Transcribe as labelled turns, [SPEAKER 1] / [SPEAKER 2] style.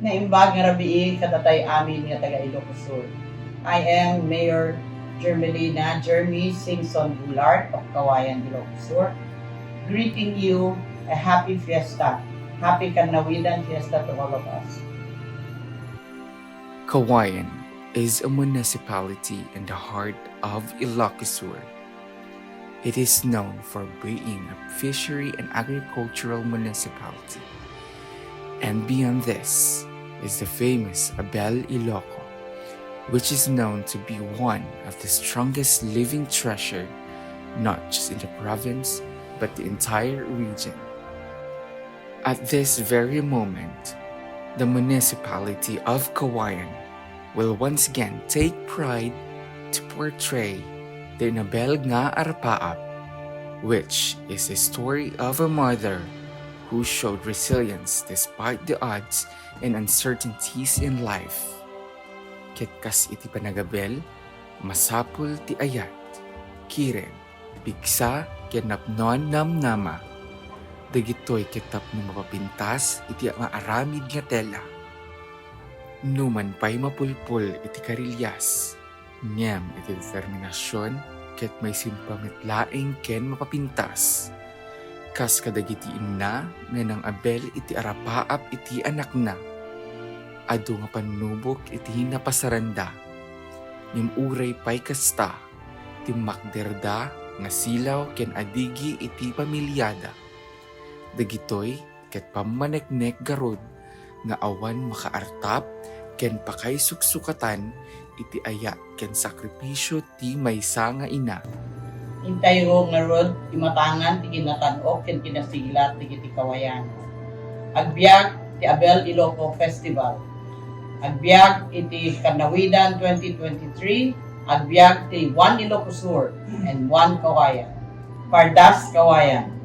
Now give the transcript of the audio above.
[SPEAKER 1] Naimbag nga rabii katatay amin nga taga Iloko Sur. I am Mayor Jermelina Jeremy Singson Goulart of Caoayan, Iloko Sur. Greeting you a happy fiesta. Happy Kanawidan Fiesta to all of us.
[SPEAKER 2] Caoayan is a municipality in the heart of Iloko Sur. It is known for being a fishery and agricultural municipality. And beyond this is the famous Abel Iloko, which is known to be one of the strongest living treasure, not just in the province, but the entire region. At this very moment, the municipality of Caoayan will once again take pride to portray the Abel nga Arapaap, which is a story of a mother who showed resilience despite the odds and uncertainties in life. Kitkas iti panagabel, masapul ti ayat, kiren, bigsa, kinapnon namnama. Dagitoy kitap no mapapintas iti maaramid nga tela. Numan pa'y mapulpul iti karilyas, ngem iti determinasyon, ket may simpangitlaing ken mapapintas. Kas kadagiti na nga ng Abel iti arapaap iti anak na. Adu nga panubok iti napasaranda. Nimuray pa'y kasta, timakderda nga silaw ken adigi iti pamilyada. Dagitoy ket pamaneknek garod nga awan makaartap ken pakay suksukatan iti aya ken sakripisyo ti maysa nga ina.
[SPEAKER 1] Intayo nga rod, imatangan, ti kinatan-ok, ken kinasigilat, ti Caoayan. Agbiag, ti Abel Iloko Festival. Agbiag, iti Kanawidan 2023. Agbiag, ti 1 Iloko Sur and 1 Caoayan. Pardas, Caoayan.